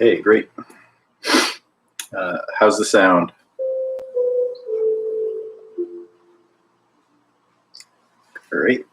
Okay, great. How's the sound? Great.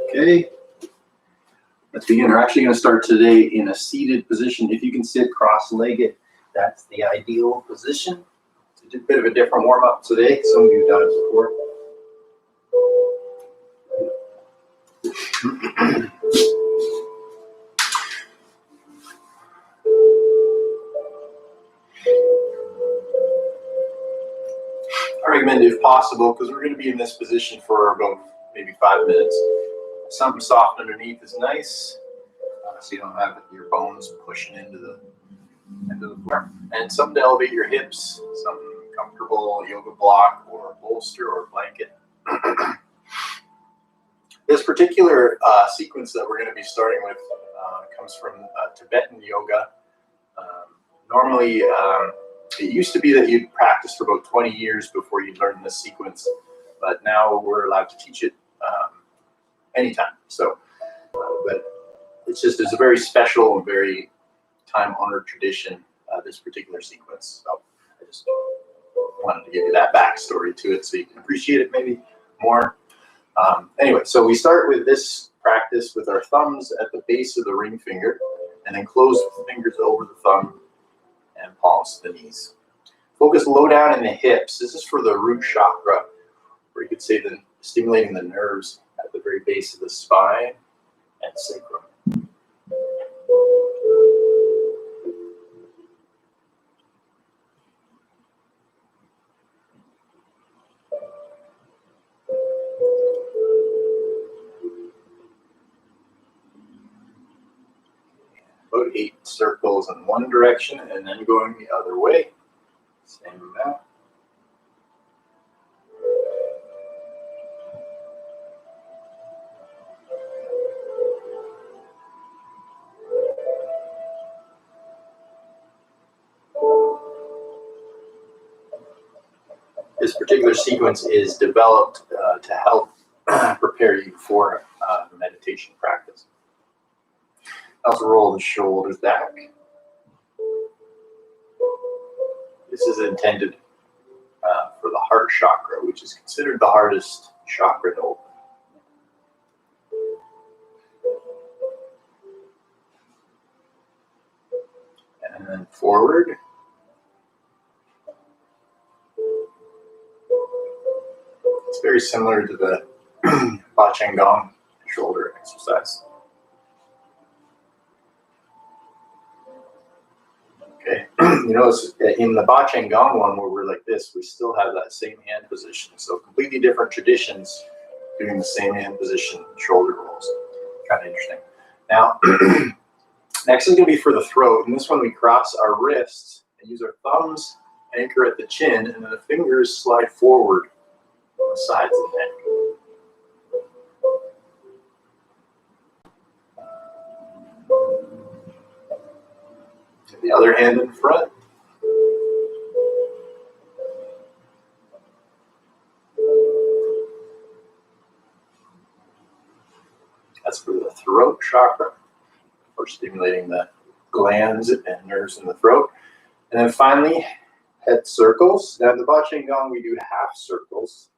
Okay, let's begin. We're actually going to start today in a seated position. If you can sit cross-legged, that's the ideal position. It's a bit of a different warm-up today. Some of you have done it before. I recommend, if possible, because we're going to be in this position for about maybe 5 minutes. Something soft underneath is nice, so you don't have your bones pushing into the floor. And something to elevate your hips, something comfortable, yoga block or bolster or blanket. This particular sequence that we're going to be starting with comes from Tibetan yoga. Normally, it used to be that you'd practice for about 20 years before you'd learn this sequence, but now we're allowed to teach it anytime. So, but it's a very special and very time-honored tradition, this particular sequence. So I just wanted to give you that backstory to it so you can appreciate it maybe more. Anyway, so we start with this practice with our thumbs at the base of the ring finger, and then close the fingers over the thumb and palms to the knees. Focus low down in the hips. This is for the root chakra, or you could say stimulating the nerves at the very base of the spine and sacrum. About 8 circles in one direction and then going the other way. Same amount. This particular sequence is developed to help prepare you for the meditation practice. Also roll the shoulders back. This is intended for the heart chakra, which is considered the hardest chakra to open. And then forward. It's very similar to the Bachangang shoulder exercise. Okay, you notice in the Bachangang one where we're like this, we still have that same hand position. So completely different traditions doing the same hand position, shoulder rolls. Kind of interesting. Now, next is going to be for the throat. And this one we cross our wrists and use our thumbs, anchor at the chin, and then the fingers slide forward on the sides of the neck. And the other hand in front. That's for the throat chakra, for stimulating the glands and nerves in the throat. And then finally, head circles. Now in the Bakasana Gong, we do half circles.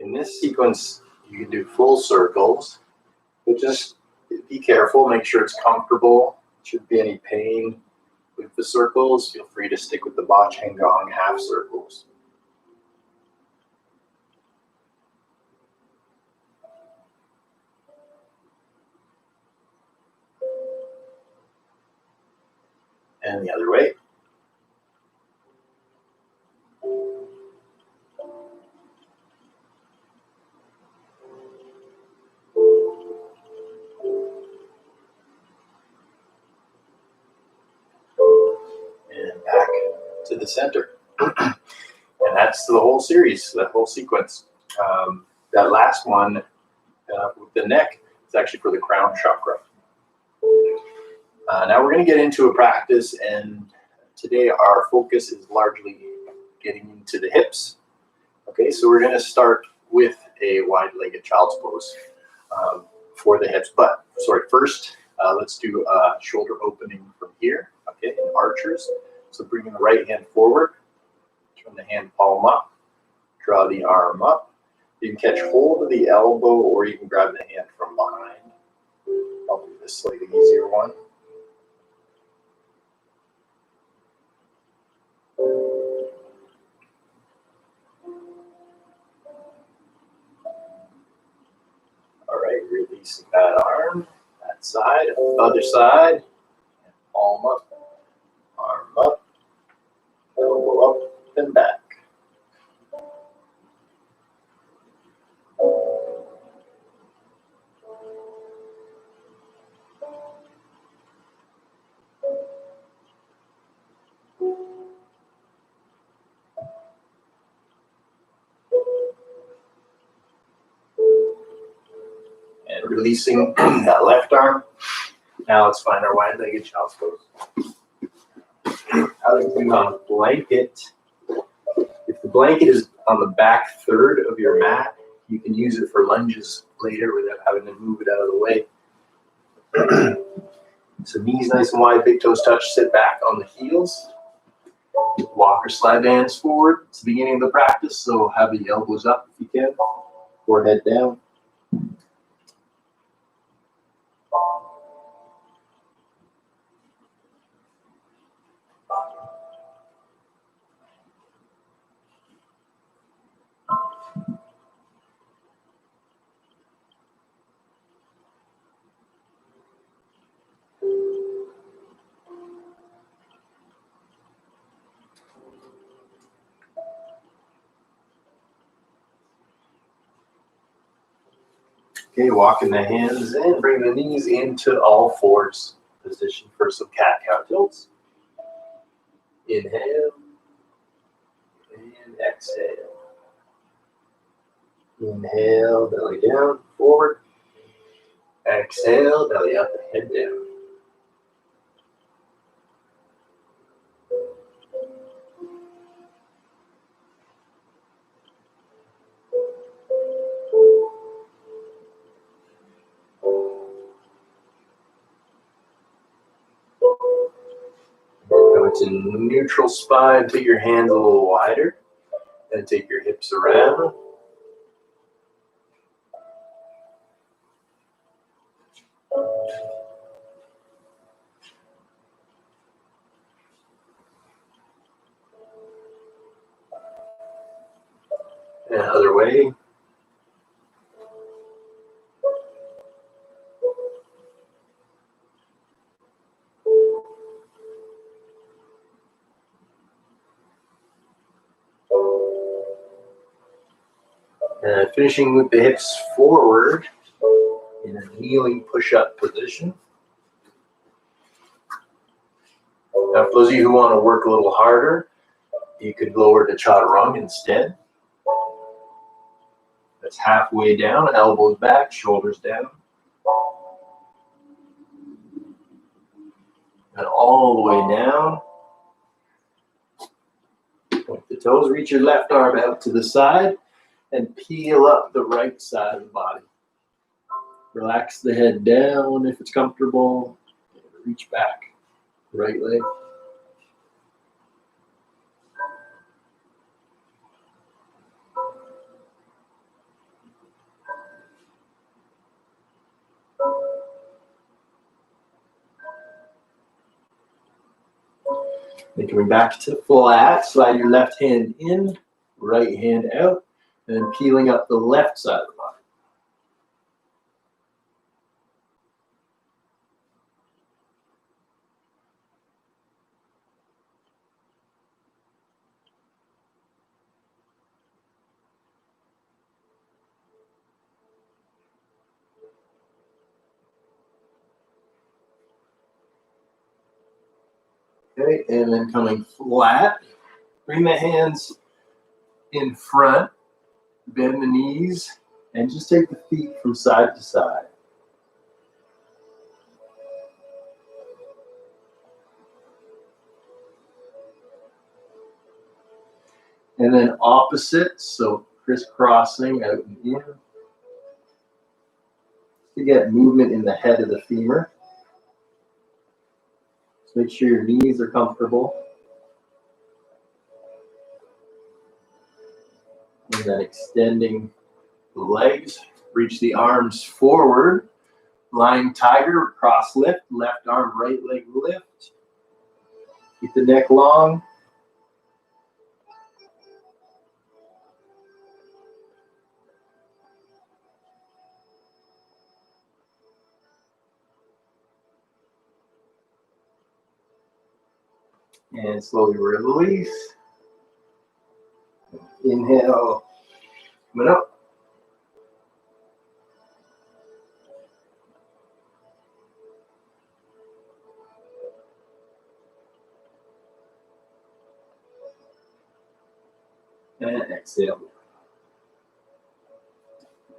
In this sequence, you can do full circles, but just be careful, make sure it's comfortable. Shouldn't be any pain with the circles. Feel free to stick with the Bakasana Gong half circles. And the other way. And back to the center. And that's the whole series, that whole sequence. That last one with the neck is actually for the crown chakra. Now we're going to get into a practice, and today our focus is largely getting into the hips. Okay, so we're going to start with a wide-legged child's pose for the hips. But, sorry, first let's do a shoulder opening from here, okay, in archers. So bringing the right hand forward, turn the hand palm up, draw the arm up. You can catch hold of the elbow, or you can grab the hand from behind. I'll do this slightly easier one. All right, releasing that arm, that side, other side, palm up, arm up, elbow up and back. And releasing that left arm. Now let's find our wide-legged child's pose. I like to do on a blanket. If the blanket is on the back third of your mat, you can use it for lunges later without having to move it out of the way. So knees nice and wide, big toes touch, sit back on the heels. Walk or slide the hands forward. It's the beginning of the practice, so have the elbows up if you can. Forehead down. Okay, walking the hands in, bring the knees into all fours. Position for some cat-cow tilts. Inhale and exhale. Inhale, belly down, forward. Exhale, belly up and head down. Come to neutral spine, take your hands a little wider, then take your hips around. And other way. And finishing with the hips forward in a kneeling push-up position. Now, for those of you who want to work a little harder, you could lower to chaturanga instead. That's halfway down, elbows back, shoulders down. And all the way down. Point the toes, reach your left arm out to the side and peel up the right side of the body. Relax the head down if it's comfortable. Reach back, right leg. Then coming back to flat, slide your left hand in, right hand out, and then peeling up the left side of the body. Okay, and then coming flat, bring the hands in front, bend the knees, and just take the feet from side to side. And then opposite, so crisscrossing out and in. To get movement in the head of the femur. So make sure your knees are comfortable. And then extending the legs, reach the arms forward. Lying tiger, cross lift, left arm, right leg lift. Keep the neck long. And slowly release. Inhale, coming up. And exhale.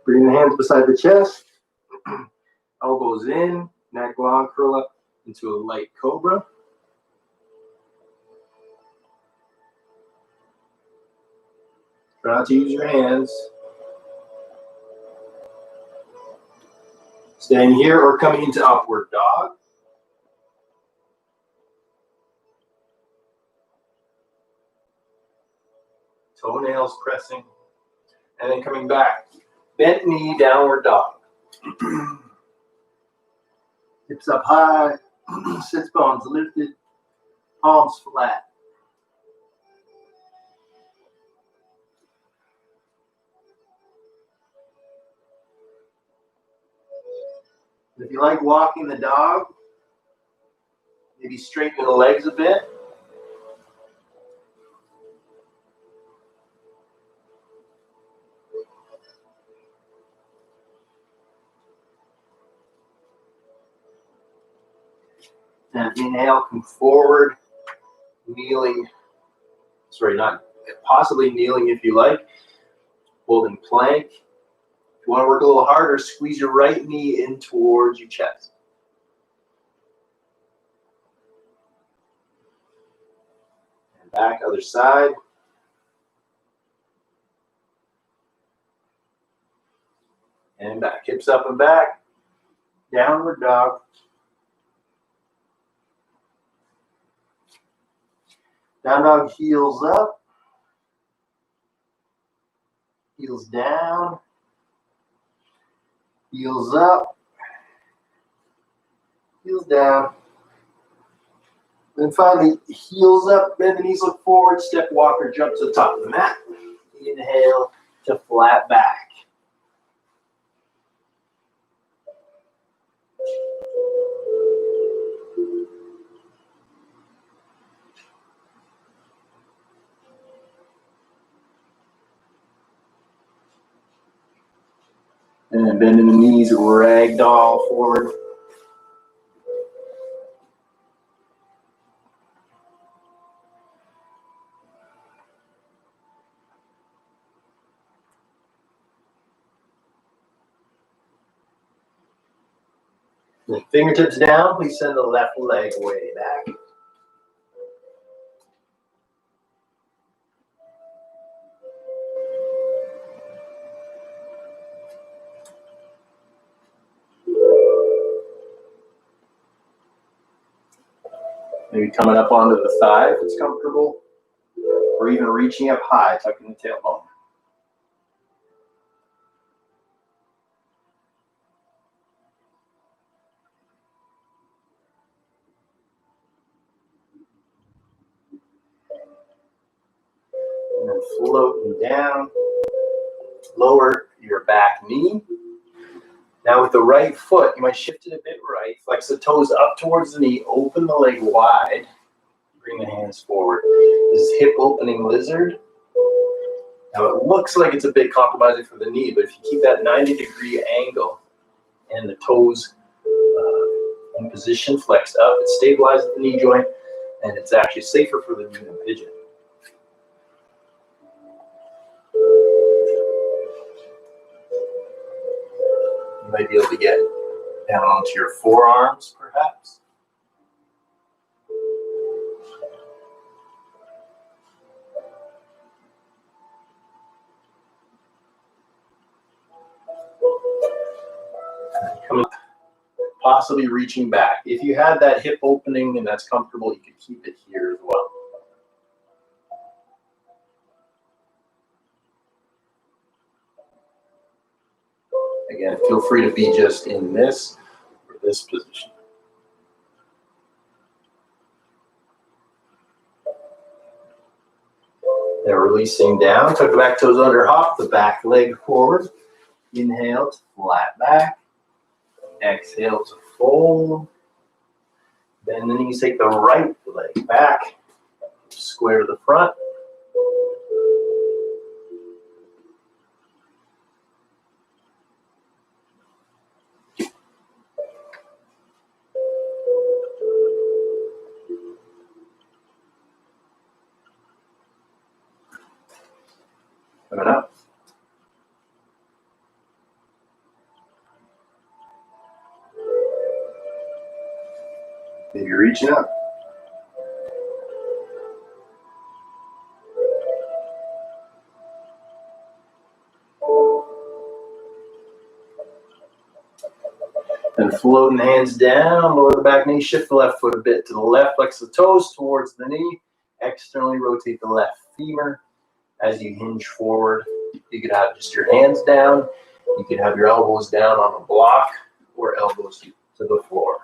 Bring the hands beside the chest. Elbows in, neck long, curl up into a light cobra. Try not to use your hands. Staying here or coming into upward dog. Toenails pressing. And then coming back. Bent knee, downward dog. Hips up high. Sits bones lifted. Palms flat. If you like walking the dog, maybe straighten the legs a bit. And inhale, come forward, kneeling. Sorry, not possibly kneeling if you like. Holding plank. If you want to work a little harder, squeeze your right knee in towards your chest. And back, other side. And back, hips up and back. Downward dog. Down dog, heels up. Heels down. Heels up. Heels down. Then finally, heels up, bend the knees, look forward, step walker, jump to the top of the mat. Inhale to flat back. And then bending the knees, ragdoll forward. Then fingertips down, please send the left leg way back. Maybe coming up onto the thigh if it's comfortable, or even reaching up high, tucking the tailbone. And then floating down, lower your back knee. Now with the right foot, you might shift it a bit right, flex the toes up towards the knee, open the leg wide, bring the hands forward. This is hip opening lizard. Now it looks like it's a bit compromising for the knee, but if you keep that 90-degree angle and the toes in position, flexed up, it stabilizes the knee joint, and it's actually safer for the knee than pigeon. You might be able to get down onto your forearms, perhaps. Come up, possibly reaching back. If you had that hip opening and that's comfortable, you could keep it here as well. Again, feel free to be just in this or this position. Then releasing down, tuck the back toes under, hop the back leg forward. Inhale to flat back. Exhale to fold. Bend the knees, take the right leg back. Square the front. Coming up. Maybe reaching up. Then floating the hands down, lower the back knee, shift the left foot a bit to the left, flex the toes towards the knee, externally rotate the left femur. As you hinge forward, you could have just your hands down, you could have your elbows down on the block, or elbows to the floor.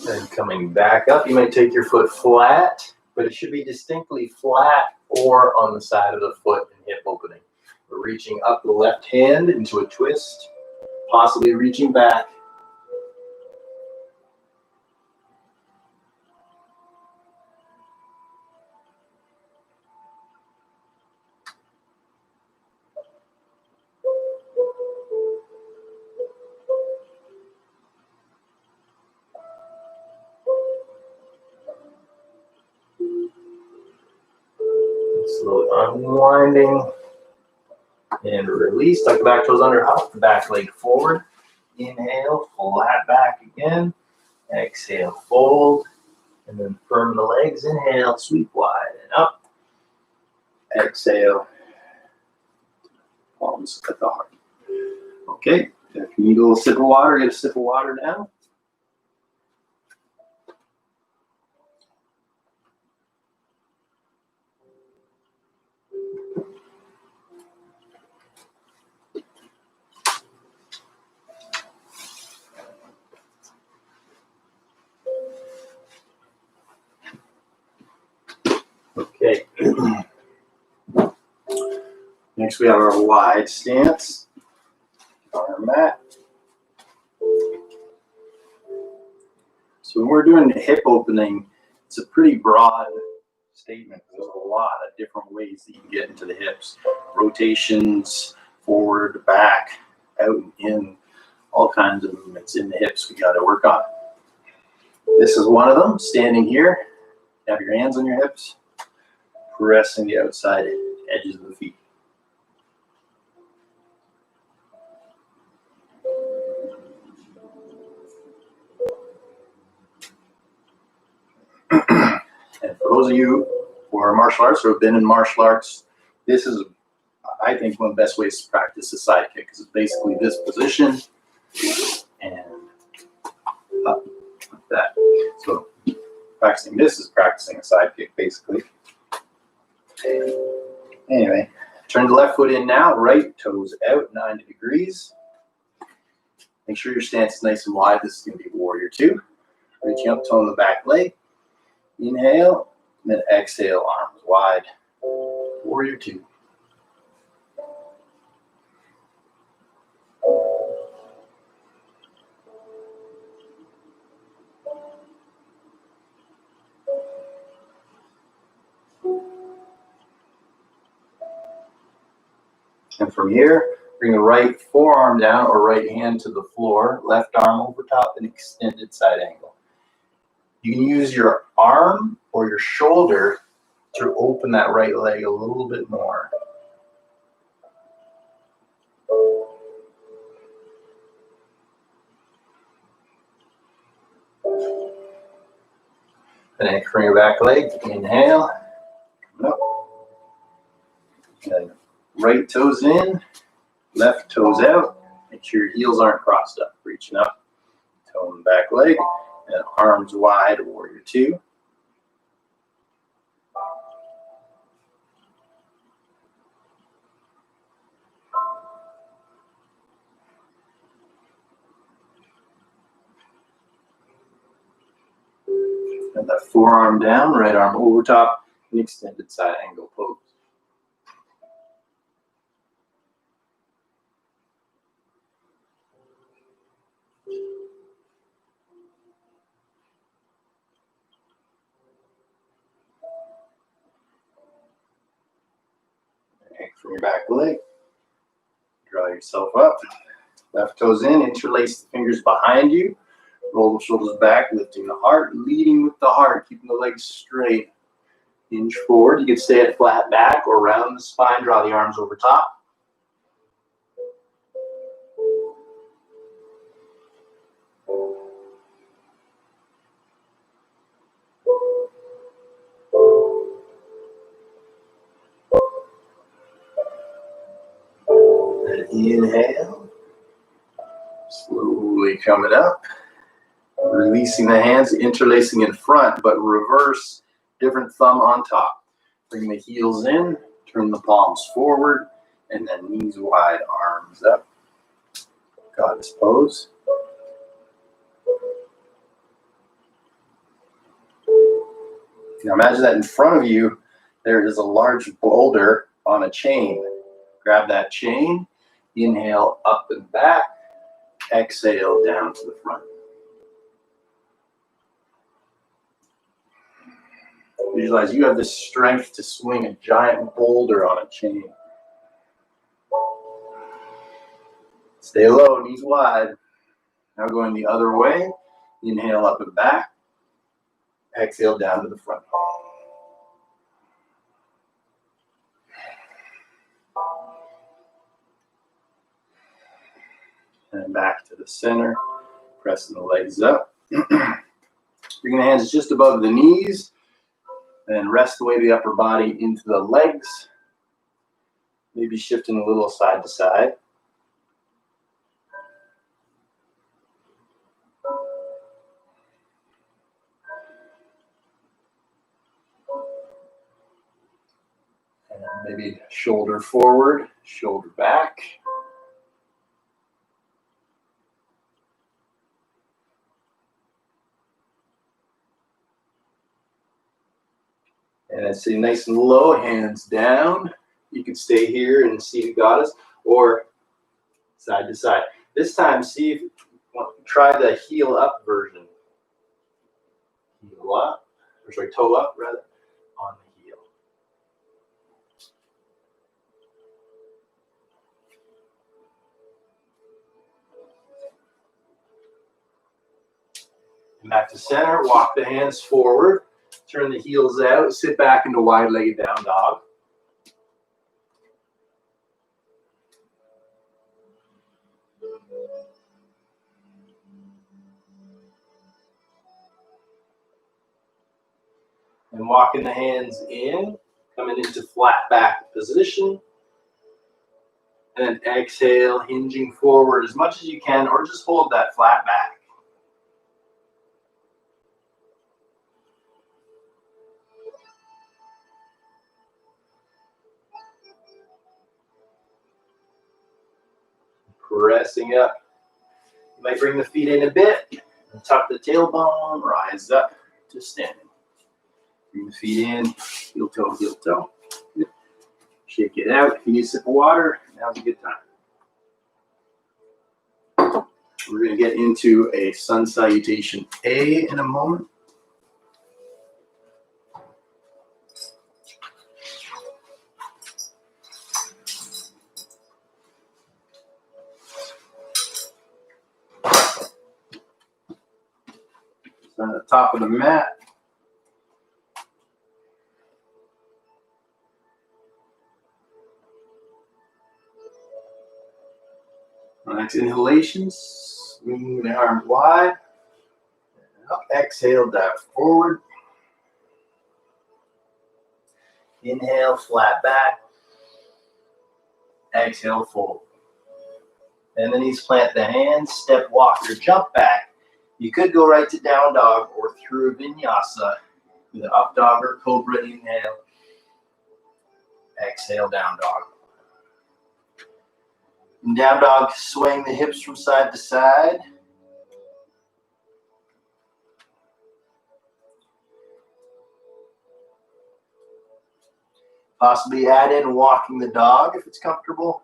Then coming back up, you might take your foot flat, but it should be distinctly flat or on the side of the foot and hip opening. We're reaching up the left hand into a twist, possibly reaching back. Slowly unwinding and release. Tuck the back toes under, hop the back leg forward. Inhale, flat back again. Exhale, fold. And then firm the legs. Inhale, sweep wide and up. Exhale. Palms at the heart. Okay, if you need a little sip of water, get a sip of water now. Okay. Next we have our wide stance on our mat. So when we're doing the hip opening, it's a pretty broad statement. There's a lot of different ways that you can get into the hips. Rotations, forward, back, out and in, all kinds of movements in the hips we got to work on. This is one of them, standing here. Have your hands on your hips, pressing the outside edges of the feet. And for those of you who are martial arts or have been in martial arts, this is, I think, one of the best ways to practice a side kick, because it's basically this position and up like that. So practicing this is practicing a side kick, basically. Anyway, turn the left foot in now, right toes out 90 degrees. Make sure your stance is nice and wide. This is going to be warrior two. Reaching up, tone the back leg. Inhale, and then exhale, arms wide. Warrior two. And from here, bring the right forearm down or right hand to the floor, left arm over top, and extended side angle. You can use your arm or your shoulder to open that right leg a little bit more. And anchoring your back leg, inhale, up. And right toes in, left toes out. Make sure your heels aren't crossed up. Reaching up, tone back leg, and arms wide, warrior two. And that forearm down, right arm over top, and extended side angle pose. Anchor from your back leg. Draw yourself up. Left toes in, interlace the fingers behind you. Roll the shoulders back, lifting the heart, leading with the heart, keeping the legs straight. Hinge forward. You can stay at flat back or round the spine. Draw the arms over top. And inhale. Slowly coming up. Releasing the hands, interlacing in front, but reverse, different thumb on top. Bring the heels in, turn the palms forward, and then knees wide, arms up. Goddess pose. Now imagine that in front of you, there is a large boulder on a chain. Grab that chain, inhale up and back, exhale down to the front. Visualize you have the strength to swing a giant boulder on a chain. Stay low, knees wide. Now going the other way. Inhale up and back. Exhale down to the front. And back to the center. Pressing the legs up. Bring the hands just above the knees. And rest the weight of the upper body into the legs. Maybe shifting a little side to side. And maybe shoulder forward, shoulder back. And stay nice and low, hands down. You can stay here in seated goddess or side to side. This time, see if try the heel up version. Heel up, or sorry, toe up rather, on the heel. Back to center, walk the hands forward, turn the heels out, sit back into wide-legged down dog. And walking the hands in, coming into flat back position. And then exhale, hinging forward as much as you can, or just hold that flat back. Pressing up. You might bring the feet in a bit, and tuck the tailbone, rise up to standing. Bring the feet in, heel toe, heel toe. Good. Shake it out. If you need a sip of water, now's a good time. We're going to get into a sun salutation A in a moment. On the top of the mat. Next inhalations, swing the arms wide. Up, exhale, dive forward. Inhale, flat back. Exhale, fold. And then knees plant the hands, step, walk, or jump back. You could go right to down dog or through a vinyasa with an up dog or cobra. Inhale. Exhale, down dog. In down dog, swaying the hips from side to side. Possibly add in walking the dog if it's comfortable.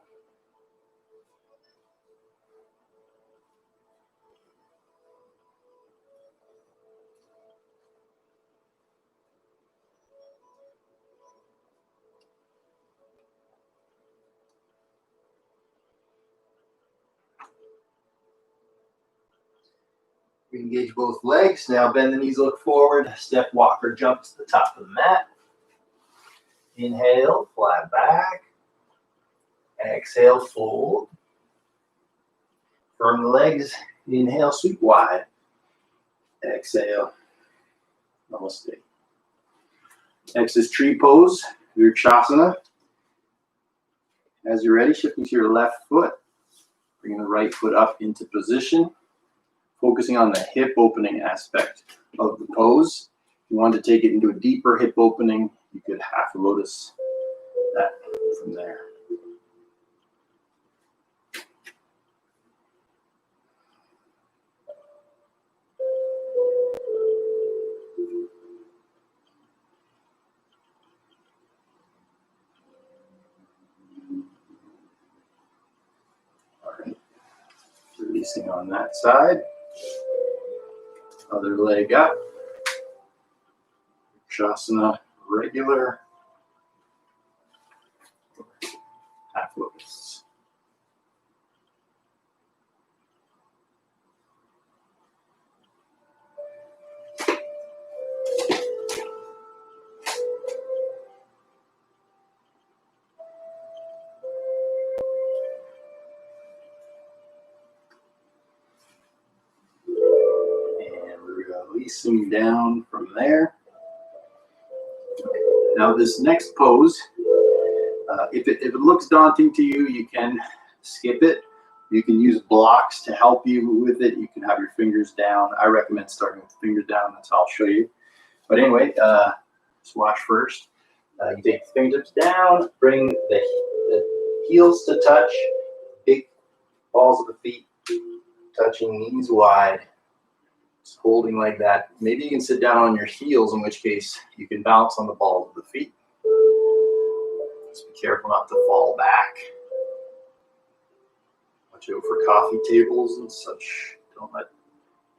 Engage both legs. Now bend the knees, look forward. Step, walk, or jump to the top of the mat. Inhale, flat back. Exhale, fold. Firm the legs. Inhale, sweep wide. Exhale. Namaste. Next is tree pose, Bakasana. As you're ready, shifting to your left foot. Bringing the right foot up into position. Focusing on the hip opening aspect of the pose. If you want to take it into a deeper hip opening, you could half lotus that from there. All right, releasing on that side. Other leg up. Bakasana, regular. Half lotus. Releasing down from there. Now this next pose, if it looks daunting to you, you can skip it. You can use blocks to help you with it. You can have your fingers down. I recommend starting with the fingers down. That's how I'll show you. But anyway, just watch first. You take the fingertips down, bring the heels to touch, big balls of the feet touching, knees wide. Just holding like that. Maybe you can sit down on your heels, in which case you can bounce on the balls of the feet. Just be careful not to fall back. Watch out for coffee tables and such. Don't let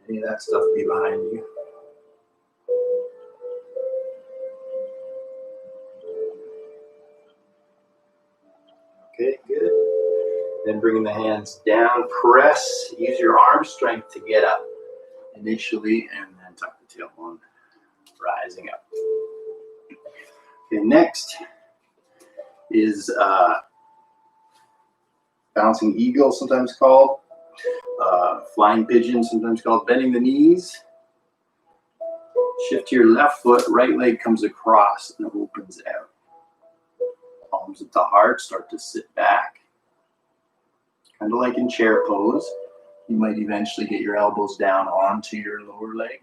any of that stuff be behind you. Okay, good. Then bringing the hands down, press, use your arm strength to get up initially, and on rising up. Okay, next is bouncing eagle, sometimes called. Flying pigeon, sometimes called. Bending the knees. Shift to your left foot, right leg comes across and opens out. Palms at the heart, start to sit back. Kind of like in chair pose. You might eventually get your elbows down onto your lower leg.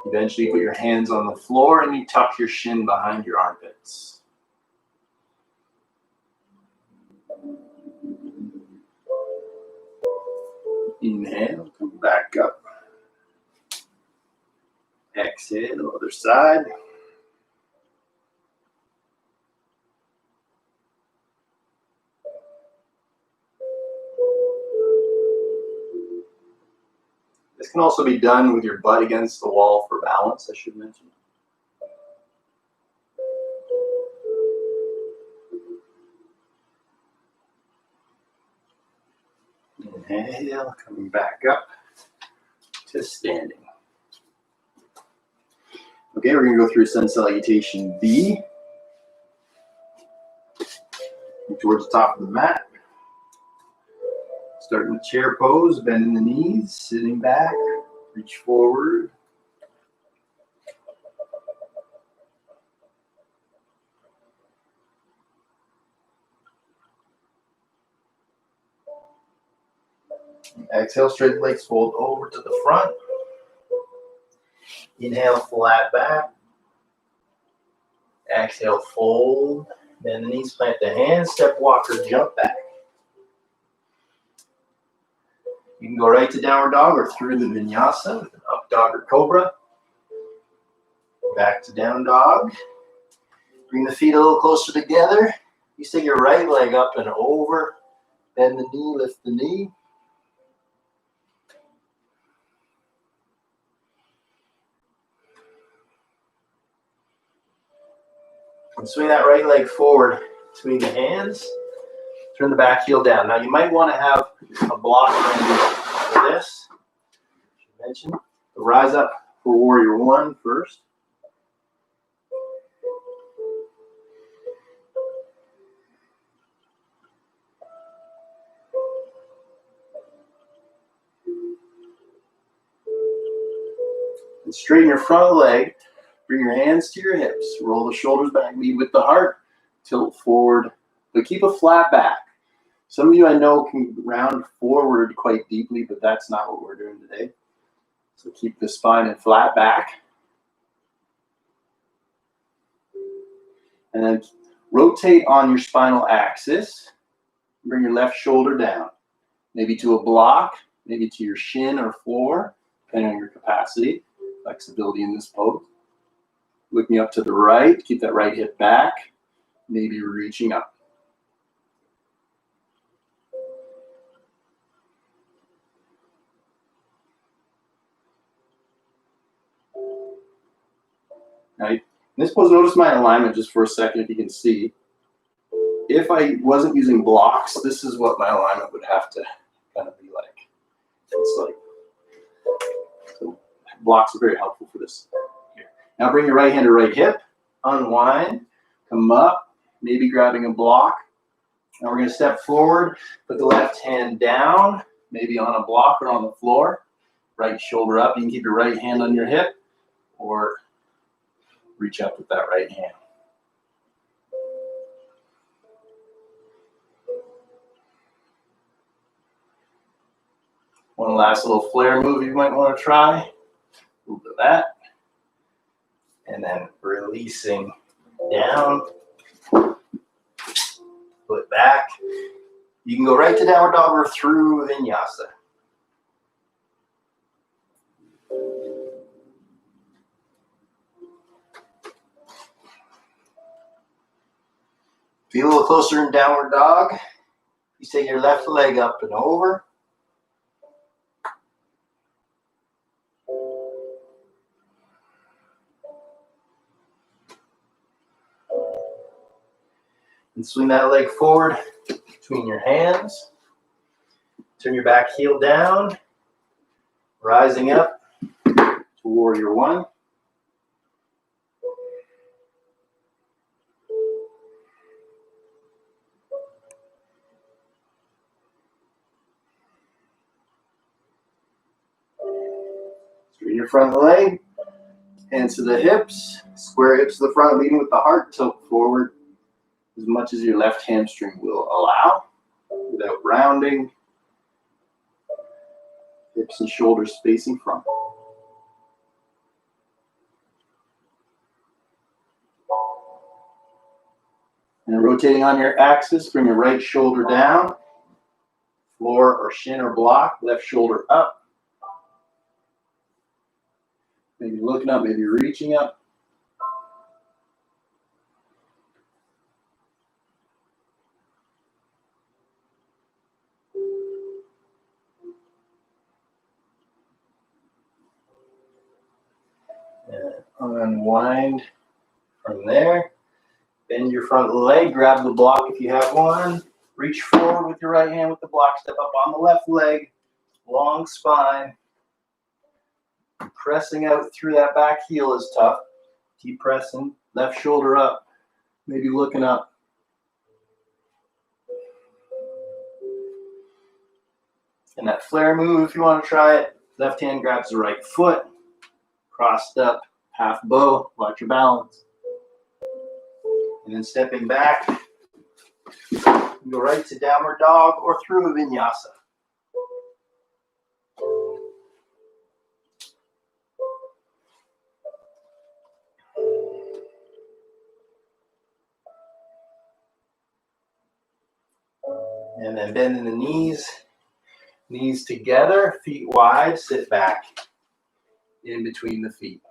Eventually put your hands on the floor and you tuck your shin behind your armpits. Inhale, come back up. Exhale, other side. This can also be done with your butt against the wall for balance, I should mention. Inhale, coming back up to standing. Okay, we're going to go through Sun Salutation B. Towards the top of the mat. Starting with chair pose, bending the knees, sitting back, reach forward. Exhale, straight legs fold over to the front. Inhale, flat back. Exhale, fold. Bend the knees, plant the hands, step, walker, jump back. You can go right to downward dog or through the vinyasa with an up dog or cobra. Back to down dog. Bring the feet a little closer together. You take your right leg up and over. Bend the knee, lift the knee. And swing that right leg forward between the hands. Turn the back heel down. Now you might want to have a block ready for this. I mentioned. Rise up for warrior one first. And straighten your front leg. Bring your hands to your hips. Roll the shoulders back. Lead with the heart. Tilt forward. But keep a flat back. Some of you I know can round forward quite deeply, but that's not what we're doing today. So keep the spine and flat back. And then rotate on your spinal axis. Bring your left shoulder down. Maybe to a block, maybe to your shin or floor, depending on your capacity, flexibility in this pose. Looking up to the right, keep that right hip back, maybe reaching up. Now, in this pose, notice my alignment just for a second, if you can see. If I wasn't using blocks, this is what my alignment would have to kind of be like. It's like, so blocks are very helpful for this. Here. Now bring your right hand to right hip, unwind, come up, maybe grabbing a block. Now we're going to step forward, put the left hand down, maybe on a block or on the floor. Right shoulder up. You can keep your right hand on your hip or reach up with that right hand. One last little flare move you might want to try. Move to that. And then releasing down. Foot back. You can go right to downward dog or through vinyasa. Feel a little closer in downward dog. You take your left leg up and over. And swing that leg forward between your hands. Turn your back heel down. Rising up to warrior one. Straighten your front leg, hands to the hips, square hips to the front, leading with the heart, tilt forward as much as your left hamstring will allow, without rounding. Hips and shoulders facing front. And rotating on your axis, bring your right shoulder down, floor or shin or block, left shoulder up. Maybe looking up, maybe reaching up. And unwind from there. Bend your front leg, grab the block if you have one. Reach forward with your right hand with the block, step up on the left leg, long spine. Pressing out through that back heel is tough. Keep pressing, left shoulder up, maybe looking up. And that flare move, if you want to try it, left hand grabs the right foot, crossed up, half bow, watch your balance. And then stepping back, go right to downward dog or through a vinyasa. And then bending the knees, knees together, feet wide, sit back in between the feet.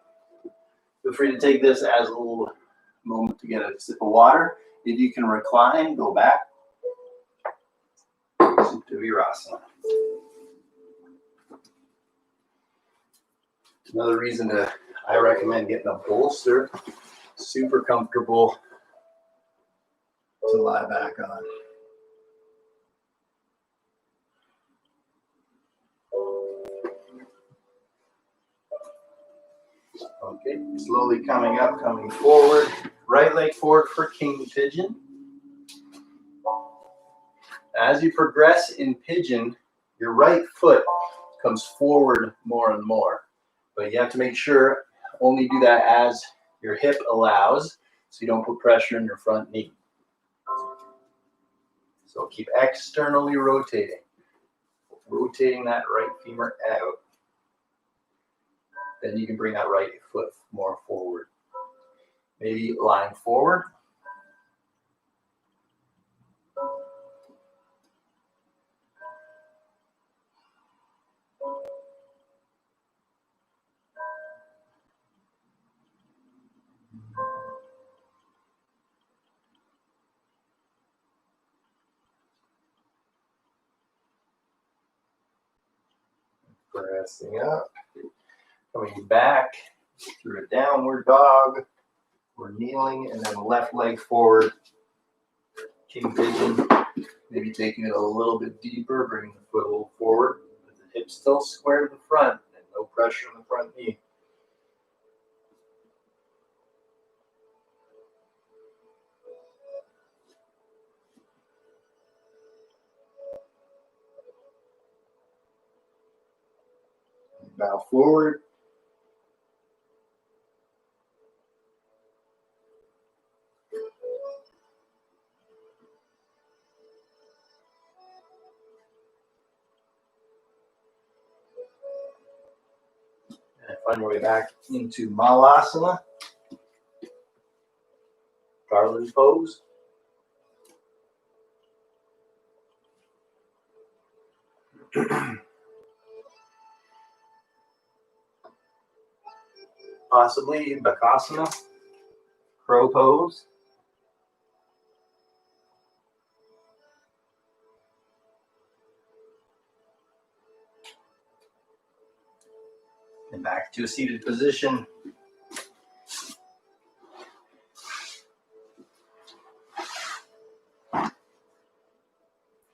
Feel free to take this as a little moment to get a sip of water. If you can recline, go back to Virasana. Another reason I recommend getting a bolster, super comfortable to lie back on. Okay, slowly coming up, coming forward. Right leg forward for King Pigeon. As you progress in Pigeon, your right foot comes forward more and more. But you have to make sure only do that as your hip allows, so you don't put pressure in your front knee. So keep externally rotating. Rotating that right femur out. Then you can bring that right foot more forward. Maybe lying forward. Pressing up. Coming back through a downward dog. We're kneeling, and then left leg forward. King Pigeon. Maybe taking it a little bit deeper, bringing the foot a little forward. With the hips still square to the front, and no pressure on the front knee. Bow forward. And find your way back into Malasana. Cradle Pose. Possibly Bakasana, Crow Pose. And back to a seated position.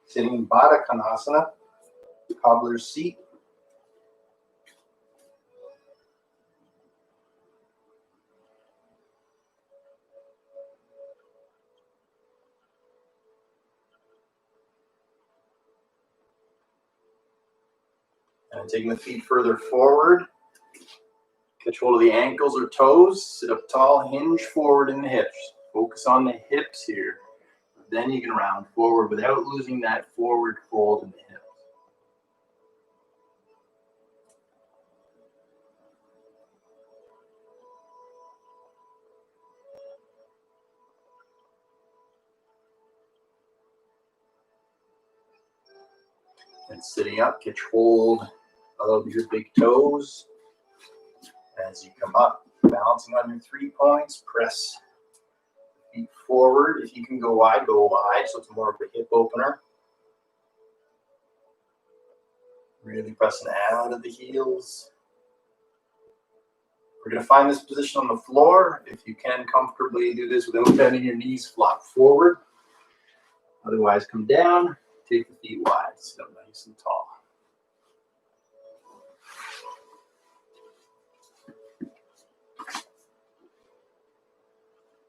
Sitting Bakasana, cobbler's seat. And taking the feet further forward. Catch hold of the ankles or toes. Sit up tall, hinge forward in the hips. Focus on the hips here. Then you can round forward without losing that forward fold in the hips. And sitting up, catch hold of your big toes. As you come up, balancing on your 3 points, press feet forward. If you can go wide, so it's more of a hip opener. Really pressing out of the heels. We're going to find this position on the floor. If you can comfortably do this without bending your knees, flop forward. Otherwise, come down, take the feet wide, sit up nice and tall.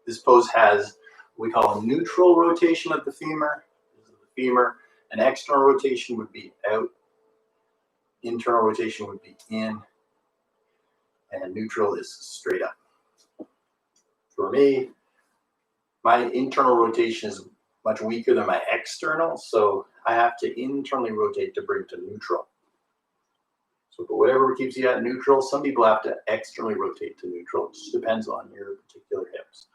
This pose has what we call a neutral rotation of the femur. This is the femur. An external rotation would be out. Internal rotation would be in. And neutral is straight up. For me, my internal rotation is much weaker than my external, so I have to internally rotate to bring to neutral. So for whatever keeps you at neutral, some people have to externally rotate to neutral. It just depends on your particular hips.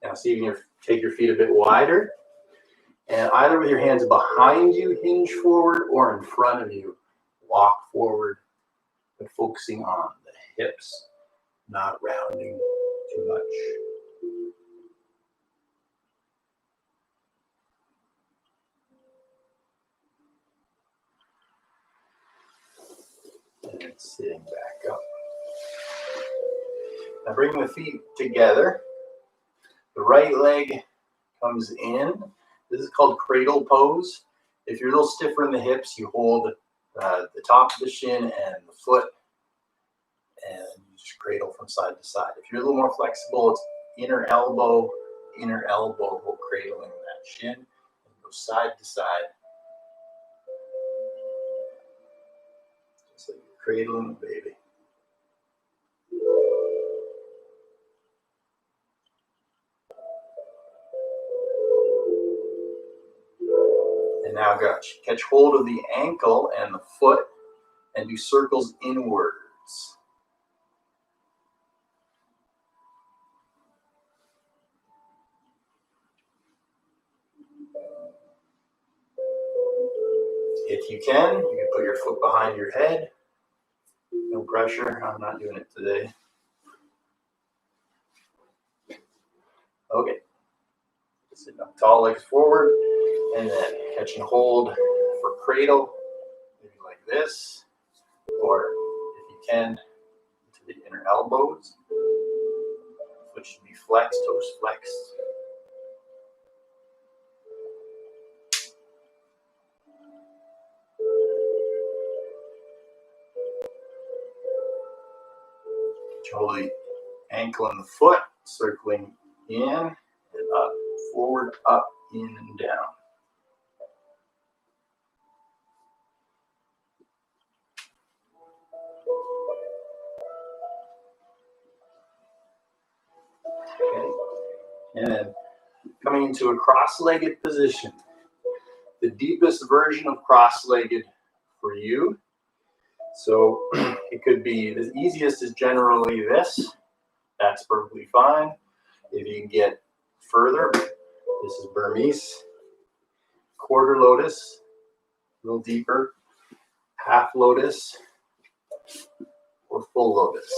Now see if you can take your feet a bit wider. And either with your hands behind you, hinge forward, or in front of you, walk forward, but focusing on the hips, not rounding too much. And sitting back up. Now bring the feet together. The right leg comes in. This is called Cradle Pose. If you're a little stiffer in the hips, you hold the top of the shin and the foot, and you just cradle from side to side. If you're a little more flexible, it's inner elbow, while cradling that shin, and go side to side. Just like you're cradling a baby. And now catch hold of the ankle and the foot and do circles inwards. If you can put your foot behind your head. No pressure, I'm not doing it today. Okay. Sit up tall, legs forward, and then catching hold for cradle, maybe like this, or if you can, to the inner elbows. Foot should be flexed, toes flexed. Hold the ankle and the foot, circling in and up, forward, up, in and down. Okay, and coming into a cross-legged position. The deepest version of cross-legged for you. So it could be, the easiest is generally this. That's perfectly fine. If you can get further, this is Burmese. Quarter lotus, a little deeper. Half lotus, or full lotus.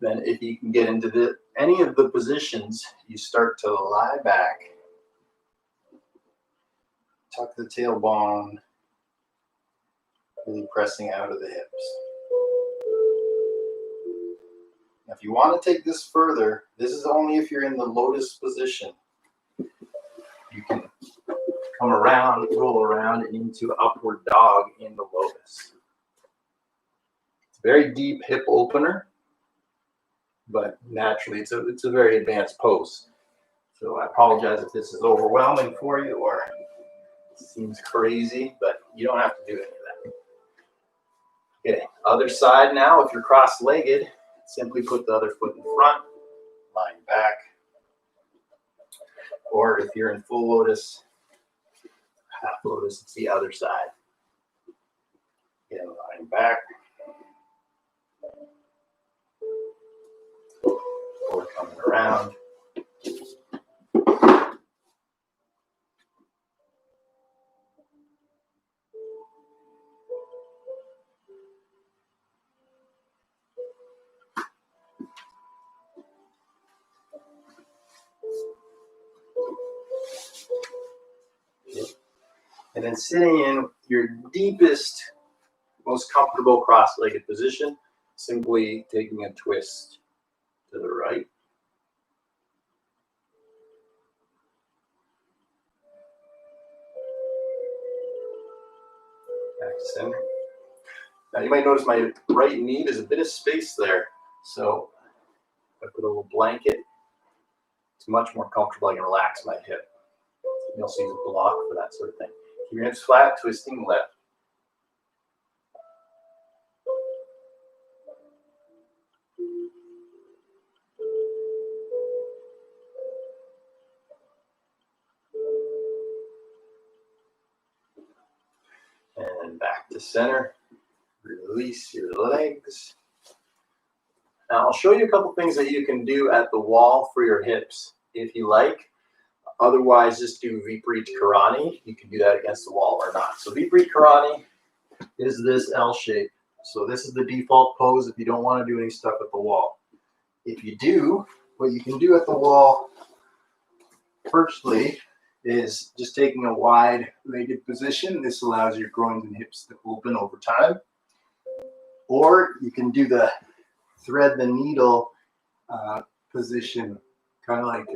Then if you can get into any of the positions, you start to lie back. Tuck the tailbone, really pressing out of the hips. Now, if you want to take this further, this is only if you're in the lotus position. You can come around, roll around into upward dog in the lotus. It's a very deep hip opener, but naturally it's a very advanced pose. So I apologize if this is overwhelming for you or seems crazy, but you don't have to do any of that. Okay, other side now. If you're cross-legged, simply put the other foot in front, lying back. Or if you're in full lotus, half lotus, it's the other side. Again, lying back. Or coming around. And then sitting in your deepest, most comfortable cross-legged position, simply taking a twist to the right. Back to center. Now you might notice my right knee, there's a bit of space there. So if I put a little blanket, it's much more comfortable. I can relax my hip. You'll see the block for that sort of thing. Keep your hips flat, twisting left. And back to center. Release your legs. Now I'll show you a couple things that you can do at the wall for your hips if you like. Otherwise, just do Viparit Karani. You can do that against the wall or not. So Viparit Karani is this L shape. So this is the default pose if you don't want to do any stuff at the wall. If you do, what you can do at the wall, firstly, is just taking a wide-legged position. This allows your groins and hips to open over time. Or you can do the thread the needle position, kind of like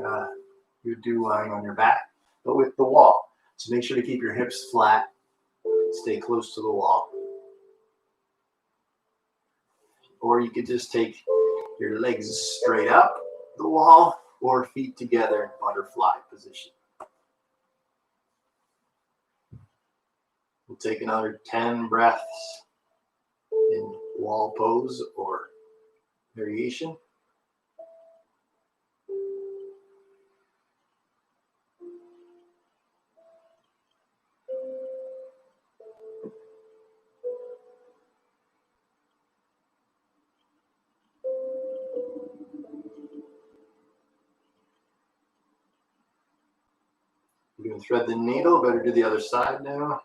you do lying on your back, but with the wall. So make sure to keep your hips flat, stay close to the wall. Or you could just take your legs straight up the wall or feet together, butterfly position. We'll take another 10 breaths in wall pose or variation. You're going to thread the needle, better do the other side now.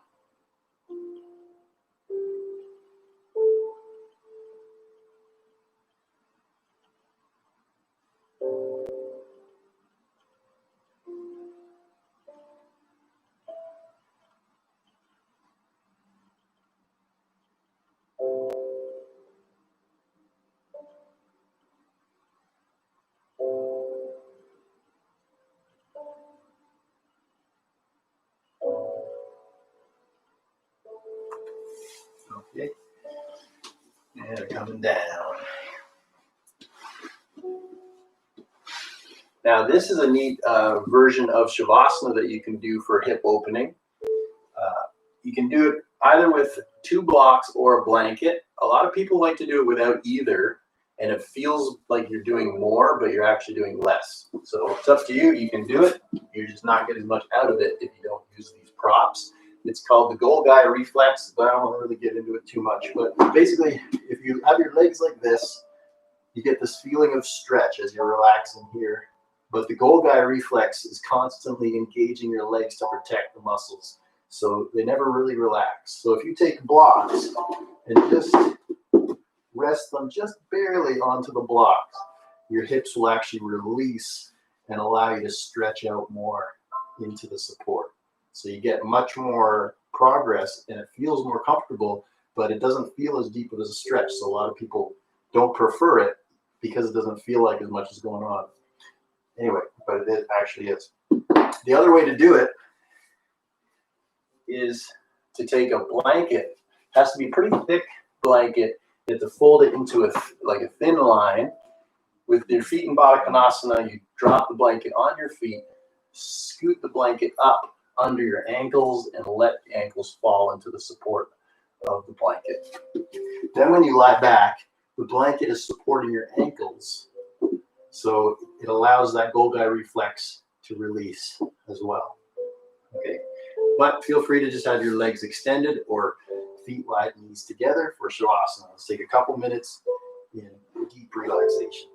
Okay, and they're coming down. Now this is a neat version of Shavasana that you can do for hip opening. You can do it either with 2 blocks or a blanket. A lot of people like to do it without either, and it feels like you're doing more, but you're actually doing less. So it's up to you. You can do it. You just not get as much out of it if you don't use these props. It's called the goal guy reflex, but I don't want to really get into it too much. But basically, if you have your legs like this, you get this feeling of stretch as you're relaxing here. But the goal guy reflex is constantly engaging your legs to protect the muscles. So they never really relax. So if you take blocks and just rest them just barely onto the blocks, your hips will actually release and allow you to stretch out more into the support. So you get much more progress and it feels more comfortable, but it doesn't feel as deep as a stretch. So a lot of people don't prefer it because it doesn't feel like as much is going on. Anyway, but it actually is. The other way to do it is to take a blanket. It has to be a pretty thick blanket. You have to fold it into like a thin line With your feet in Bakasana, you drop the blanket on your feet, scoot the blanket up under your ankles, and let the ankles fall into the support of the blanket. Then when you lie back, the blanket is supporting your ankles, so it allows that Golgi reflex to release as well. Okay, but feel free to just have your legs extended or feet wide, knees together for Shavasana. Let's take a couple minutes in deep relaxation.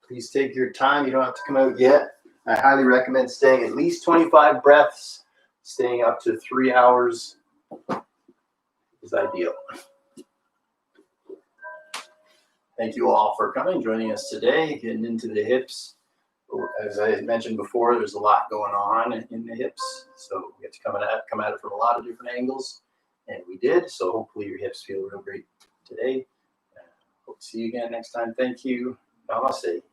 Please take your time. You don't have to come out yet. I highly recommend staying at least 25 breaths. Staying up to 3 hours is ideal. Thank you all for coming, joining us today, getting into the hips. As I mentioned before, there's a lot going on in the hips, so we get to come at it from a lot of different angles, and we did. So hopefully your hips feel real great today. Hope to see you again next time. Thank you. Namaste.